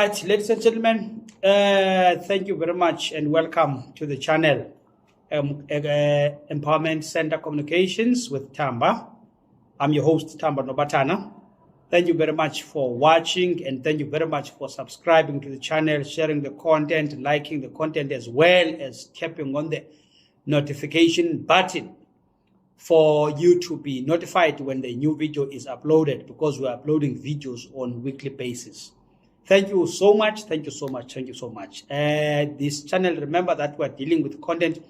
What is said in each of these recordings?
right, ladies and gentlemen, thank you very much and welcome to the channel, Empowerment Center Communications with Tamba. I'm your host, Tamba Nobatana. Thank you very much for watching, and thank you very much for subscribing to the channel, sharing the content, liking the content, as well as tapping on the notification button for you to be notified when the new video is uploaded, because we're uploading videos on a weekly basis. Thank you so much. Thank you so much. Thank you so much. This channel, remember that we're dealing with content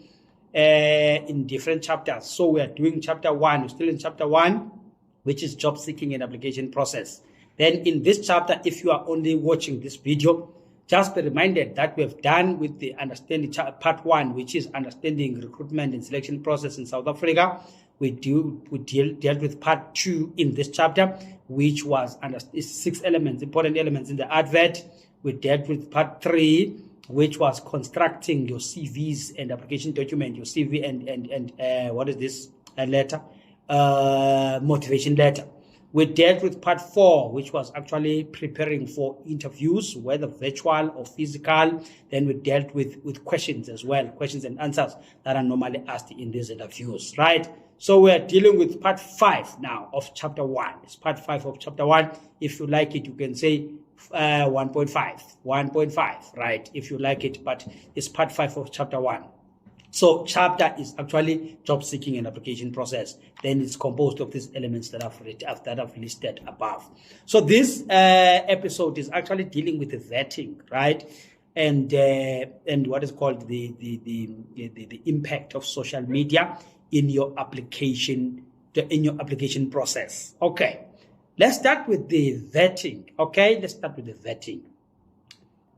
in different chapters. So we're doing chapter 1. We're still in chapter 1, which is job seeking and application process. Then in this chapter, if you are only watching this video, just be reminded that we have done with the understanding part 1, which is understanding recruitment and selection process in South Africa. We dealt with part 2 in this chapter, which was 6 elements, important elements in the advert. We dealt with part 3, which was constructing your CVs and application document, your CV and what is this, a letter, motivation letter. We dealt with part 4, which was actually preparing for interviews, whether virtual or physical. Then we dealt with questions as well, questions and answers that are normally asked in these interviews, right? So we're dealing with part 5 now of chapter 1. It's part 5 of chapter 1. If you like it, you can say 1.5, right? If you like it, but it's part 5 of chapter 1. So chapter is actually job seeking and application process. Then it's composed of these elements that I've listed above. So this episode is actually dealing with the vetting, right? And what is called the impact of social media in your application process. Okay, let's start with the vetting. Okay, let's start with the vetting.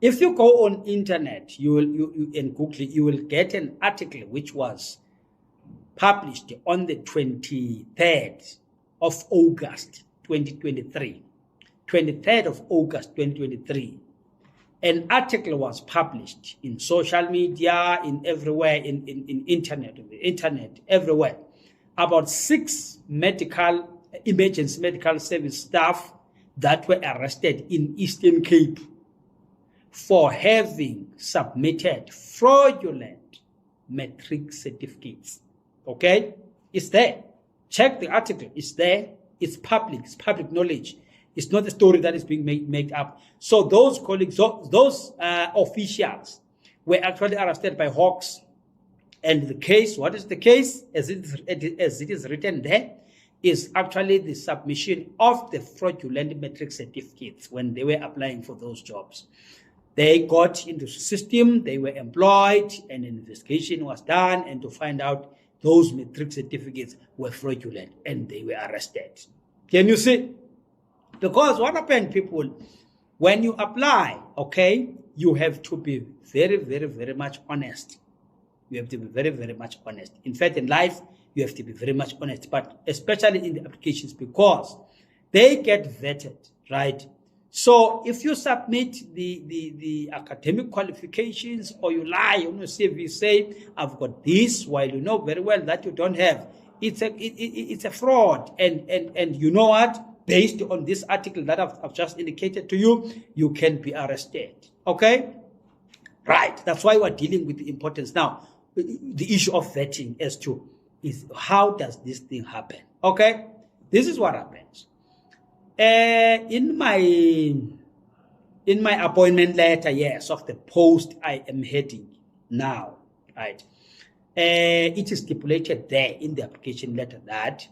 If you go on internet, you and Google, you will get an article which was published on the 23rd of August 2023. 23rd of August 2023. An article was published in social media, in everywhere, in internet, everywhere, about 6 emergency medical service staff that were arrested in Eastern Cape for having submitted fraudulent matric certificates. Okay, it's there. Check the article. It's there. It's public. It's public knowledge. It's not a story that is being made up. So those colleagues, those officials were actually arrested by Hawks. And the case, what is the case? As it is written there, is actually the submission of the fraudulent matric certificates when they were applying for those jobs. They got into the system, they were employed, and an investigation was done, and to find out those matric certificates were fraudulent, and they were arrested. Can you see? Because what happened, people, when you apply, okay, you have to be very, very, very much honest. You have to be very, very much honest. In fact, in life, you have to be very much honest, but especially in the applications, because they get vetted, right? So if you submit the academic qualifications, or you lie on your CV, say, I've got this, while you know very well that you don't have, it's a fraud. And you know what? Based on this article that I've just indicated to you, you can be arrested. Okay? Right. That's why we're dealing with the importance. Now, the issue of vetting as to is how does this thing happen? Okay? This is what happens. In my appointment letter, yes, of the post I am heading now, right? It is stipulated there in the application letter that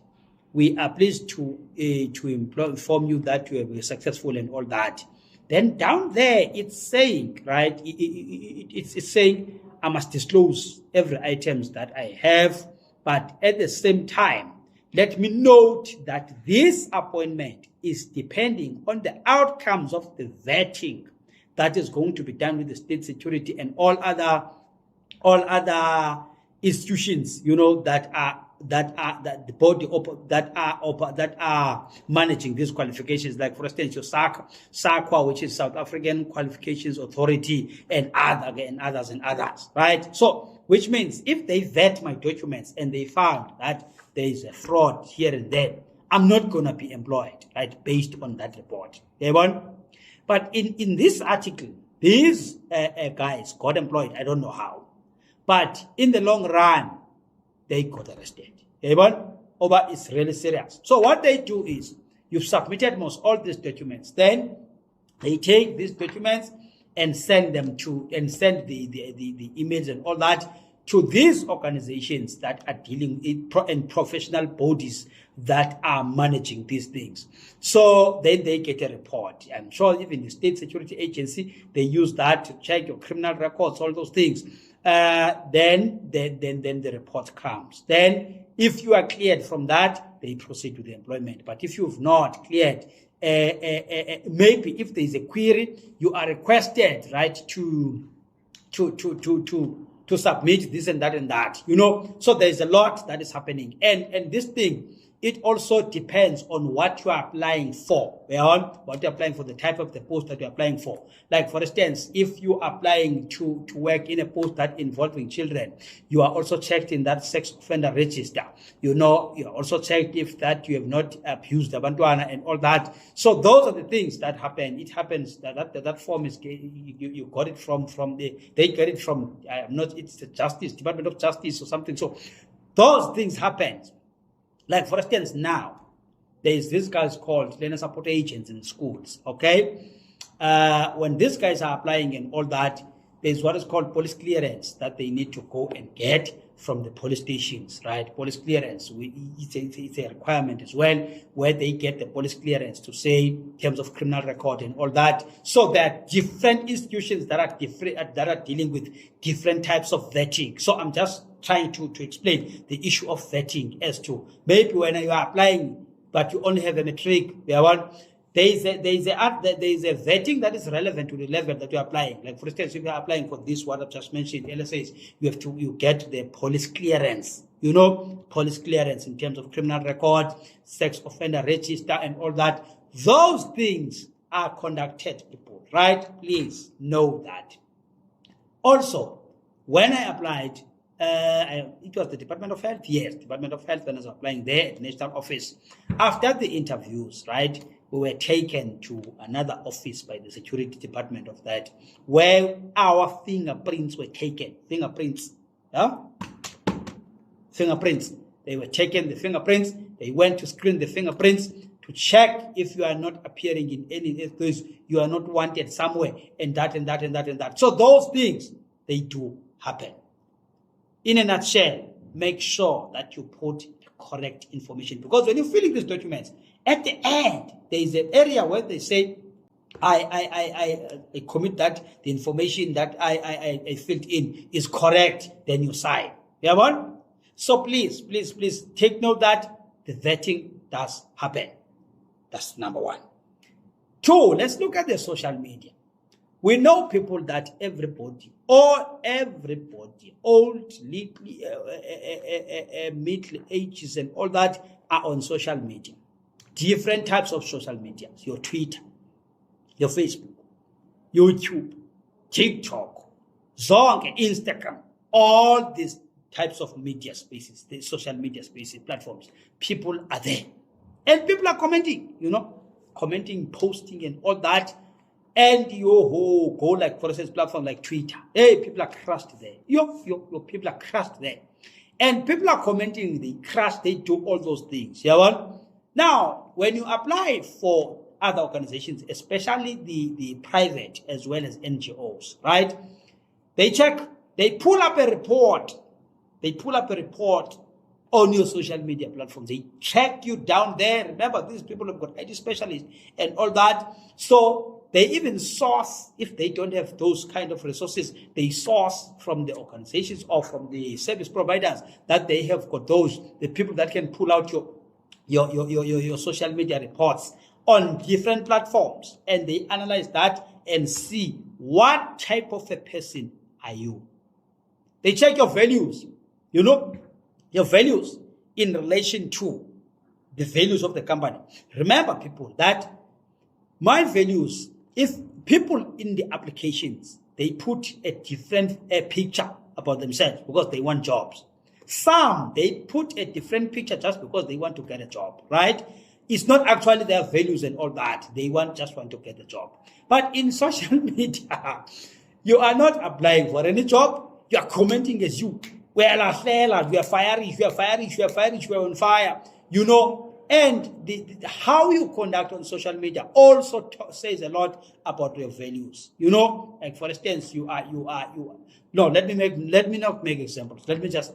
we are pleased to inform you that you were successful and all that. Then down there, it's saying, right, it's saying I must disclose every items that I have, but at the same time, let me note that this appointment is depending on the outcomes of the vetting that is going to be done with the state security and all other institutions, you know, that are managing these qualifications, like for instance your SAQA, which is South African Qualifications Authority, and others, right? So which means if they vet my documents and they found that there is a fraud here and there, I'm not going to be employed, right, based on that report. But in this article, these guys got employed. I don't know how. But in the long run, they got arrested. Over is really serious. So what they do is, you've submitted most all these documents. Then they take these documents and send them to, and send the emails and all that to these organizations that are dealing in professional bodies that are managing these things. So then they get a report. I'm sure even the State Security Agency, they use that to check your criminal records, all those things. Then the report comes. Then if you are cleared from that, they proceed to the employment. But if you've not cleared, maybe if there is a query, you are requested, right, to submit this and that and that, So there's a lot that is happening. And this thing, it also depends on what you are applying for. What you're applying for, the type of the post that you're applying for. Like, for instance, if you are applying to work in a post that involving children, you are also checked in that sex offender register. You are also checked if that you have not abused the bantwana and all that. So those are the things that happen. It happens that form is, you got it from they get it from, it's the Department of Justice or something. So those things happen. Like, for instance, now, there is this guys called learner support agents in schools, okay? When these guys are applying and all that, there's what is called police clearance that they need to go and get from the police stations, right? Police clearance, it's a requirement as well, where they get the police clearance to say, in terms of criminal record and all that. So there are different institutions that are dealing with different types of vetting. So I'm just trying to explain the issue of vetting as to maybe when you are applying, but you only have a matric, there is a vetting that is relevant to the level that you're applying. Like, for instance, if you're applying for this, what I've just mentioned, LSAs, you get the police clearance, police clearance in terms of criminal record, sex offender register, and all that. Those things are conducted, people, right? Please know that. Also, when I applied, it was the Department of Health. Yes, Department of Health, when I was applying there at the National Office. After the interviews, right, we were taken to another office by the security department of that, where our fingerprints were taken. Fingerprints. They were taken, the fingerprints. They went to screen the fingerprints to check if you are not appearing in any of those, you are not wanted somewhere, and that and that and that and that. So those things, they do happen. In a nutshell, make sure that you put the correct information, because when you're filling these documents, at the end, there is an area where they say, I commit that the information that I filled in is correct, then you sign. So please take note that the vetting does happen. That's number one. Two, let's look at the social media. We know people that everybody, old, middle ages and all that are on social media. Different types of social media. Your Twitter, your Facebook, YouTube, TikTok, Zonke, Instagram, all these types of media spaces, the social media spaces, platforms. People are there. And people are commenting, commenting, posting and all that. And you go like, for instance, platform like Twitter. Hey, people are crushed there. Your people are crushed there. And people are commenting, they crush, they do all those things. Now, when you apply for other organizations, especially the private as well as NGOs, right? They pull up a report. On your social media platform. They track you down there. Remember, these people have got IT specialists and all that. So they even source, if they don't have those kind of resources, they source from the organizations or from the service providers that they have got the people that can pull out your social media reports on different platforms, and they analyze that and see what type of a person are you. They check your values, your values in relation to the values of the company. Remember, people, that my values, if people in the applications, they put a different picture about themselves because they want jobs. Some, they put a different picture just because they want to get a job, right? It's not actually their values and all that. They just want to get the job. But in social media, you are not applying for any job. You are commenting as you. We are fiery, we are fiery, we are fiery, we are fiery, we are on fire. You know, and how you conduct on social media also says a lot about your values. You know, like for instance, you are. No, let me not make examples. Let me just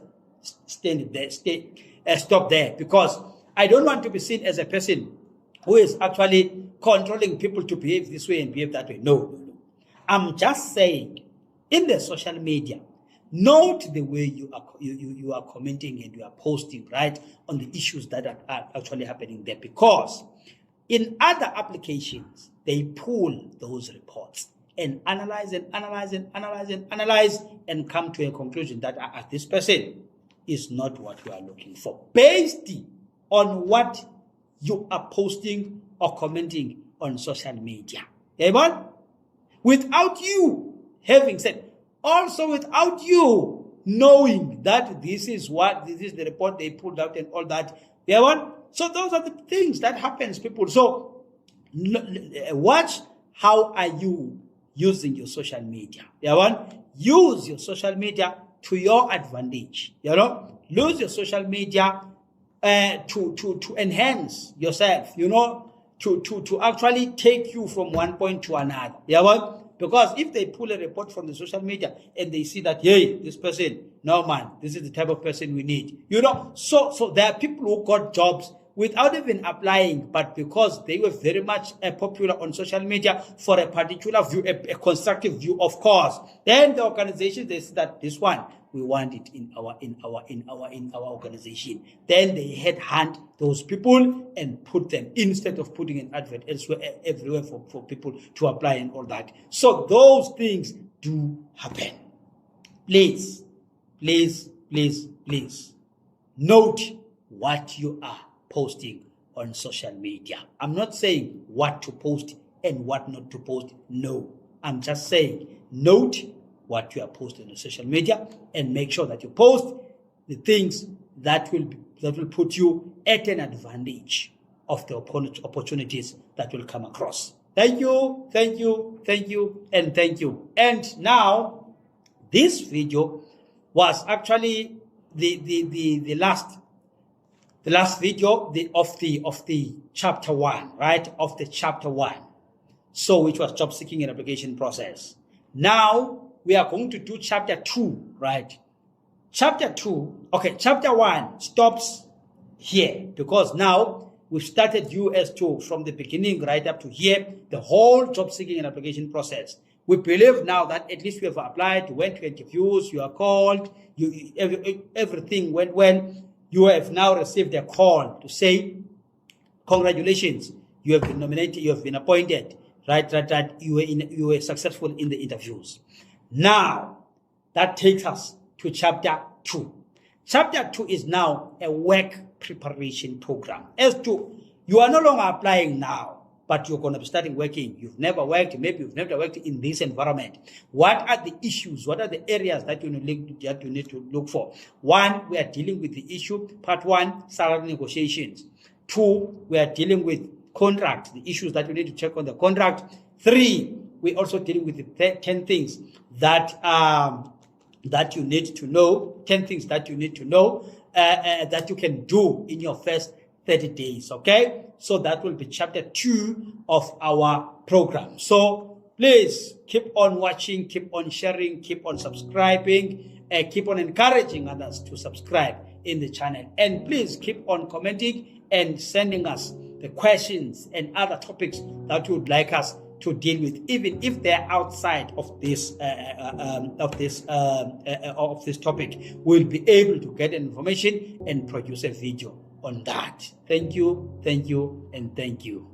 stop there, because I don't want to be seen as a person who is actually controlling people to behave this way and behave that way. No. I'm just saying, in the social media, note the way you are commenting and you are posting, right, on the issues that are actually happening there. Because in other applications, they pull those reports and analyze and come to a conclusion that this person is not what we are looking for, based on what you are posting or commenting on social media. Amen? Without you having said, also without you knowing that this is the report they pulled out and all that. Amen? So those are the things that happens, people. So watch how are you using your social media. Use your social media to your advantage. Use your social media to enhance yourself, to actually take you from one point to another. Because if they pull a report from the social media and they see that, hey, this person, no man, this is the type of person we need. So there are people who got jobs without even applying, but because they were very much popular on social media for a particular view, a constructive view, of course. Then the organization, they see that this one, we want it in our organization. Then they headhunt those people and put them, instead of putting an advert elsewhere, everywhere for people to apply and all that. So those things do happen. Please note what you are posting on social media. I'm not saying what to post and what not to post. No, I'm just saying note what you are posting on social media and make sure that you post the things that will put you at an advantage of the opportunities that will come across. Thank you, and thank you. And now, this video was actually the last video of the chapter 1, right? Of the chapter 1. So which was job seeking and application process. Now we are going to do chapter 2, right? Chapter 1 stops here, because now we've started US2 from the beginning right up to here, the whole job seeking and application process. We believe now that at least you have applied, you went to interviews, you are called, everything went well. You have now received a call to say, congratulations, you have been nominated, you have been appointed, right? You were successful in the interviews. Now, that takes us to chapter 2. Chapter 2 is now a work preparation program. As to, you are no longer applying now, but you're going to be starting working. You've never worked, maybe you've never worked in this environment. What are the issues? What are the areas that you need to look for? 1, we are dealing with the issue. Part 1, salary negotiations. 2, we are dealing with contract, the issues that you need to check on the contract. 3, we're also dealing with the 10 things that you need to know. 10 things that you need to know that you can do in your first 30 days, okay? So that will be chapter 2 of our program. So please keep on watching, keep on sharing, keep on subscribing, keep on encouraging others to subscribe in the channel. And please keep on commenting and sending us the questions and other topics that you would like us to deal with, even if they're outside of this topic. We'll be able to get information and produce a video on that. Thank you, and thank you.